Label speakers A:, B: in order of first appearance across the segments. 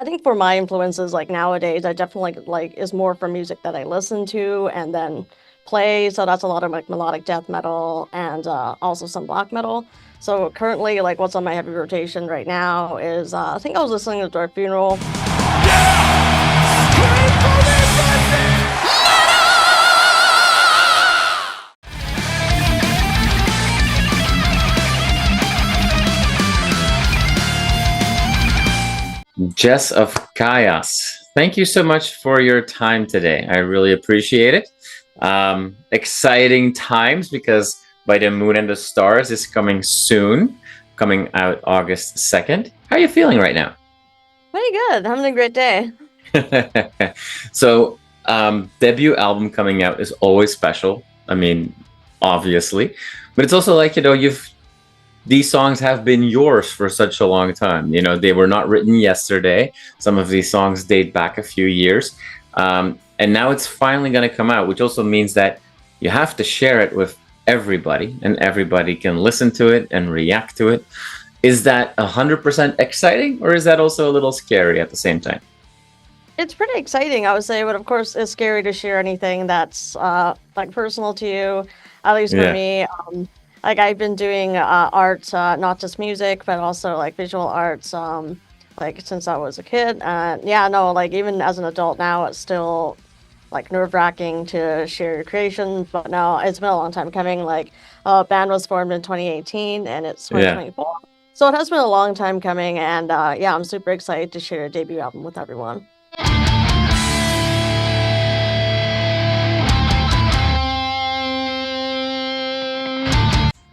A: I think for my influences, like nowadays, I definitely like is more for music that I listen to and then play. So that's a lot of like melodic death metal and also some black metal. So currently, like what's on my heavy rotation right now is I think I was listening to Dark Funeral.
B: Jess of KAYAS, thank you so much for your time today. I really appreciate it. Exciting times because By the Moon and the Stars is coming soon, coming out August 2nd. How are you feeling right now?
A: Pretty good. Having a great day.
B: So, debut album coming out is always special. I mean, obviously, but it's also like, these songs have been yours for such a long time. They were not written yesterday. Some of these songs date back a few years. And now it's finally going to come out, which also means that you have to share it with everybody, and everybody can listen to it and react to it. Is that 100% exciting, or is that also a little scary at the same time?
A: It's pretty exciting, I would say, but of course, it's scary to share anything that's like personal to you. At least for
B: Yeah.
A: me, like I've been doing art, not just music, but also like visual arts, like since I was a kid. And yeah, no, like even as an adult now, it's still like nerve-wracking to share your creations. But no, it's been a long time coming. Like, band was formed in 2018, and it's
B: Yeah.
A: 2024, so it has been a long time coming. And yeah, I'm super excited to share a debut album with everyone.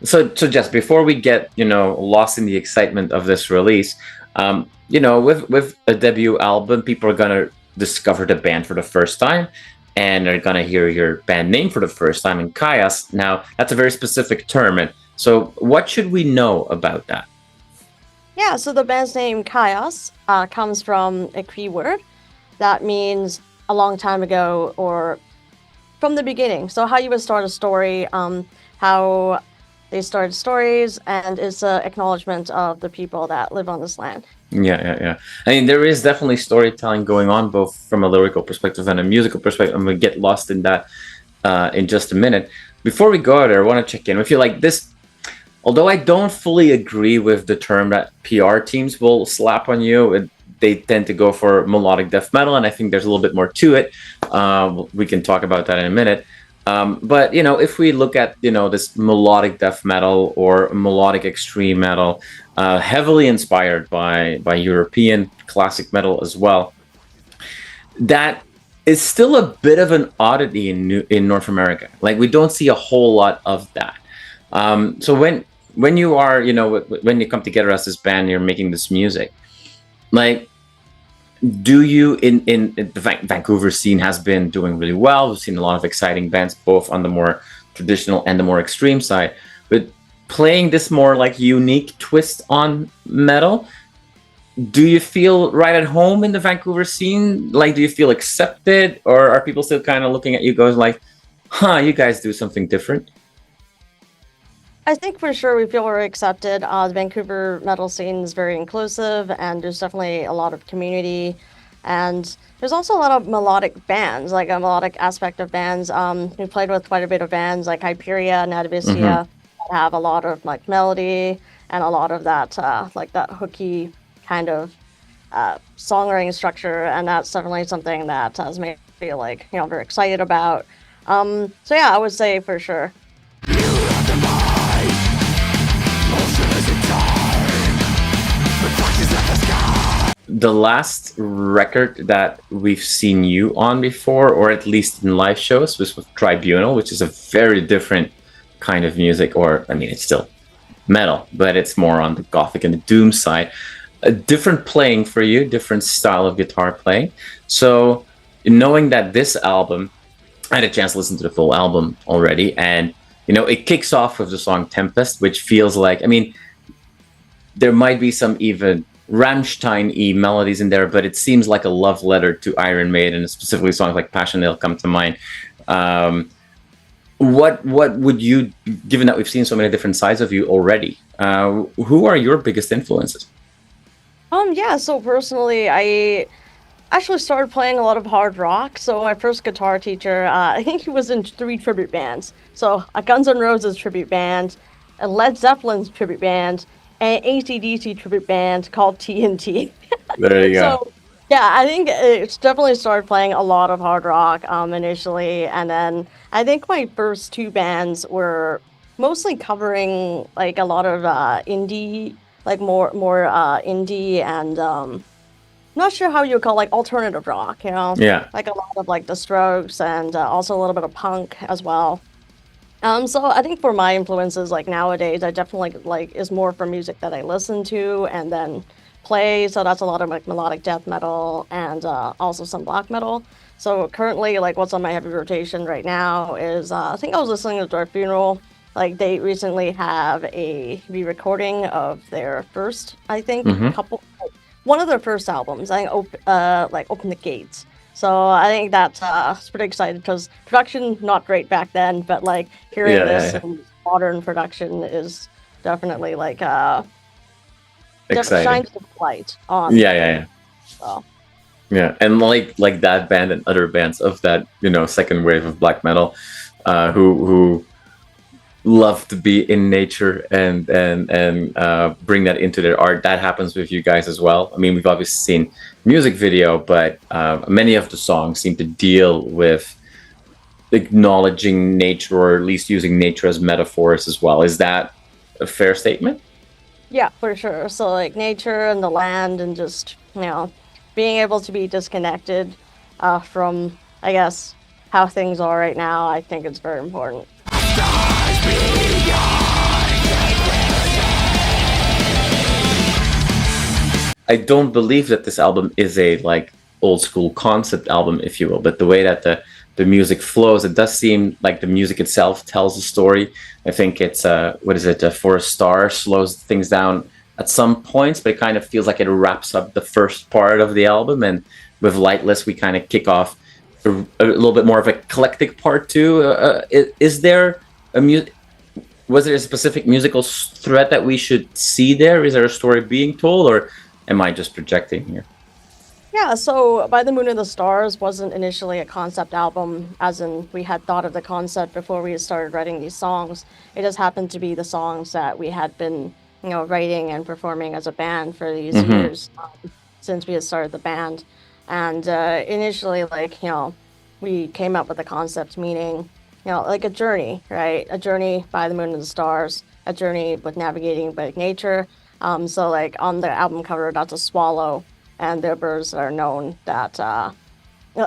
B: So just before we get lost in the excitement of this release, with a debut album, people are gonna discover the band for the first time, and they're gonna hear your band name for the first time in KAYAS. Now that's a very specific term, and so what should we know about that?
A: Yeah, so the band's name KAYAS comes from a Cree word that means a long time ago or from the beginning. So how you would start a story, how they started stories, and it's an acknowledgement of the people that live on this land.
B: Yeah. I mean, there is definitely storytelling going on, both from a lyrical perspective and a musical perspective. I'm gonna get lost in that in just a minute. Before we go there, I want to check in with you. Like this, although I don't fully agree with the term that PR teams will slap on you, they tend to go for melodic death metal, and I think there's a little bit more to it. We can talk about that in a minute. But if we look at this melodic death metal or melodic extreme metal, heavily inspired by European classic metal as well, that is still a bit of an oddity in North America. Like we don't see a whole lot of that. So when you are when you come together as this band, you're making this music, like. Do you in the Vancouver scene has been doing really well. We've seen a lot of exciting bands, both on the more traditional and the more extreme side. But playing this more like unique twist on metal, do you feel right at home in the Vancouver scene? Like, do you feel accepted, or are people still kind of looking at you, goes like, "Huh, you guys do something different"?
A: I think for sure we feel very accepted. The Vancouver metal scene is very inclusive, and there's definitely a lot of community. And there's also a lot of melodic bands, like a melodic aspect of bands. We played with quite a bit of bands like Hyperia and
B: Mm-hmm.
A: Adivisia that have a lot of like melody and a lot of that like that hooky kind of songwriting structure, and that's definitely something that has made me feel like very excited about. So yeah, I would say for sure.
B: The last record that we've seen you on before, or at least in live shows, was with Tribunal, which is a very different kind of music. Or, I mean, it's still metal, but it's more on the gothic and the doom side. A different playing for you, different style of guitar playing. So, knowing that this album, I had a chance to listen to the full album already, and it kicks off with the song Tempest, which feels like, I mean, there might be some even Rammstein-y melodies in there, but it seems like a love letter to Iron Maiden, specifically songs like Passion they'll come to mind. What would you, given that we've seen so many different sides of you already, who are your biggest influences?
A: Yeah, so personally, I actually started playing a lot of hard rock. So my first guitar teacher, I think he was in 3 tribute bands. So a Guns N' Roses tribute band, a Led Zeppelin's tribute band, and AC/DC tribute band called TNT.
B: There you go.
A: So yeah, I think it's definitely started playing a lot of hard rock initially, and then I think my first 2 bands were mostly covering like a lot of indie, like more indie and not sure how you would call like alternative rock,
B: Yeah.
A: like a lot of like The Strokes and also a little bit of punk as well. So I think for my influences, like nowadays, I definitely like is more for music that I listen to and then play. So that's a lot of like melodic death metal and also some black metal. So currently, like what's on my heavy rotation right now is I think I was listening to Dark Funeral. Like they recently have a re-recording of their first, I think,
B: Hmm.
A: couple, one of their first albums. I think like Open the Gates. So I think that's it's pretty excited because production not great back then, but like hearing
B: Yeah, yeah,
A: this
B: yeah.
A: in modern production is definitely like
B: Exciting.
A: shines a light on
B: Yeah, yeah,
A: things.
B: yeah.
A: So
B: Yeah, and like that band and other bands of that second wave of black metal, who love to be in nature and bring that into their art. That happens with you guys as well. I mean, we've obviously seen music video, but many of the songs seem to deal with acknowledging nature, or at least using nature as metaphors as well. Is that a fair statement?
A: yeah, for sure. So like nature and the land and just being able to be disconnected from I guess how things are right now. I think it's very important.
B: I don't believe that this album is a like old school concept album, if you will, but the way that the music flows, it does seem like the music itself tells a story. I think it's what is it? For a Star slows things down at some points, but it kind of feels like it wraps up the first part of the album, and with Lightless, we kind of kick off a little bit more of a eclectic part two. Is there a was there a specific musical thread that we should see there? Is there a story being told, or am I just projecting here?
A: Yeah, so By the Moon and the Stars wasn't initially a concept album, as in we had thought of the concept before we had started writing these songs. It just happened to be the songs that we had been, writing and performing as a band for these
B: Mm-hmm.
A: years since we had started the band. And initially, like, we came up with the concept meaning, like a journey, right? A journey by the moon and the stars, a journey with navigating by nature. So like on the album cover, that's a swallow, and they're birds that are known that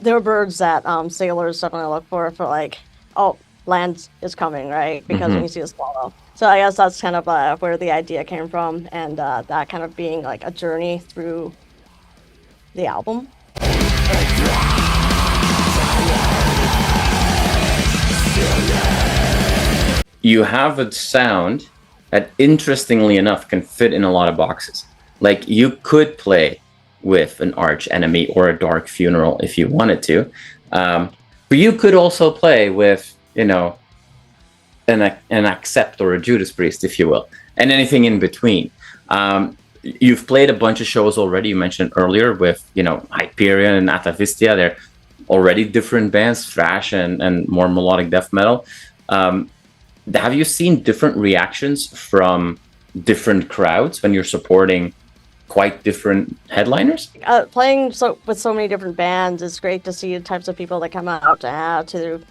A: they're birds that sailors definitely look for like, oh, land is coming, right? Because when
B: Mm-hmm.
A: you see a swallow. So I guess that's kind of where the idea came from, and that kind of being like a journey through the album.
B: You have a sound that, interestingly enough, can fit in a lot of boxes. Like you could play with an arch enemy or a dark funeral if you wanted to, but you could also play with, an accept or a Judas Priest, if you will, and anything in between. You've played a bunch of shows already. You mentioned earlier with, Hyperion and Atavistia. They're already different bands, thrash and more melodic death metal. Have you seen different reactions from different crowds when you're supporting quite different headliners?
A: Playing with so many different bands, it's great to see the types of people that come out to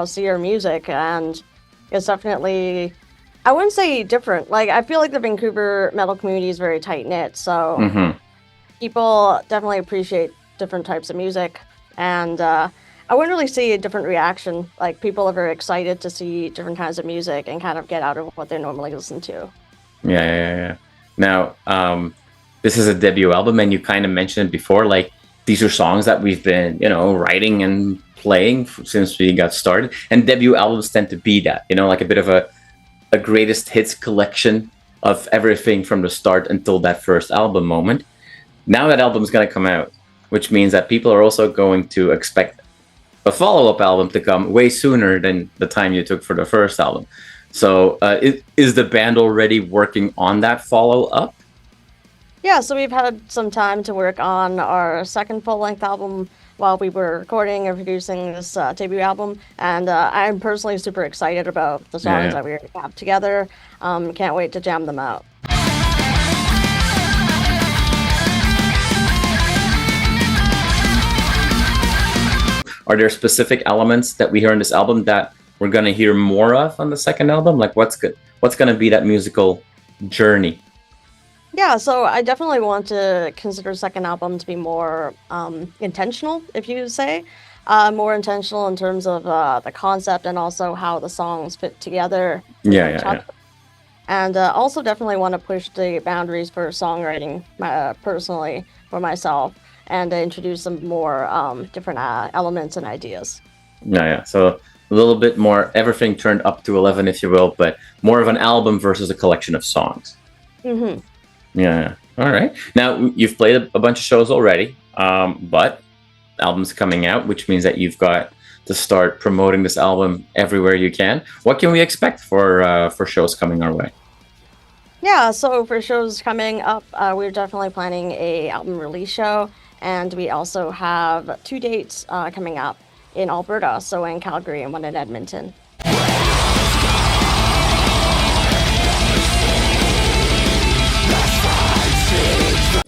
A: see your music, and it's definitely, I wouldn't say different. Like I feel like the Vancouver metal community is very tight knit, so
B: Mm-hmm.
A: people definitely appreciate different types of music, and I wouldn't really see a different reaction. Like people are very excited to see different kinds of music and kind of get out of what they normally listen to.
B: Yeah, yeah, yeah. Now, this is a debut album, and you kind of mentioned it before. Like these are songs that we've been, writing and playing since we got started. And debut albums tend to be that, like a bit of a greatest hits collection of everything from the start until that first album moment. Now that album's gonna come out, which means that people are also going to expect a follow-up album to come way sooner than the time you took for the first album. So, is the band already working on that follow-up?
A: Yeah, so we've had some time to work on our second full-length album while we were recording and producing this debut album, and I'm personally super excited about the
B: Yeah,
A: songs
B: yeah.
A: that we have together. Can't wait to jam them out.
B: Are there specific elements that we hear in this album that we're gonna hear more of on the second album? Like what's good? What's gonna be that musical journey?
A: Yeah, so I definitely want to consider second album to be more intentional, if you say. More intentional in terms of the concept and also how the songs fit together with
B: Yeah,
A: each
B: yeah, yeah.
A: other. And also definitely want to push the boundaries for songwriting personally for myself and introduce some more different elements and ideas.
B: Yeah, yeah. So a little bit more everything turned up to 11, if you will, but more of an album versus a collection of songs.
A: Hmm.
B: Yeah. All right. Now you've played a bunch of shows already, but the album's coming out, which means that you've got to start promoting this album everywhere you can. What can we expect for shows coming our way?
A: Yeah, so for shows coming up, we're definitely planning a album release show, and we also have two dates coming up in Alberta, so in Calgary and one in Edmonton.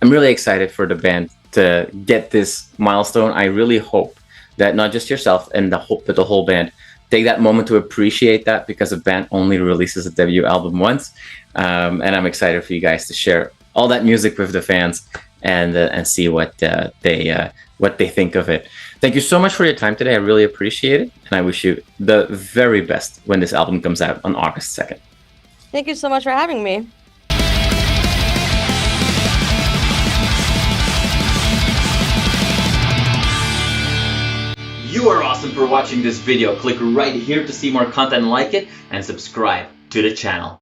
B: I'm really excited for the band to get this milestone. I really hope that not just yourself and but the whole band take that moment to appreciate that, because a band only releases a debut album once. And I'm excited for you guys to share all that music with the fans and see what they think of it. Thank you so much for your time today. I really appreciate it, and I wish you the very best when this album comes out on August 2nd.
A: Thank you so much for having me.
B: You are awesome for watching this video. Click right here to see more content like it and subscribe to the channel.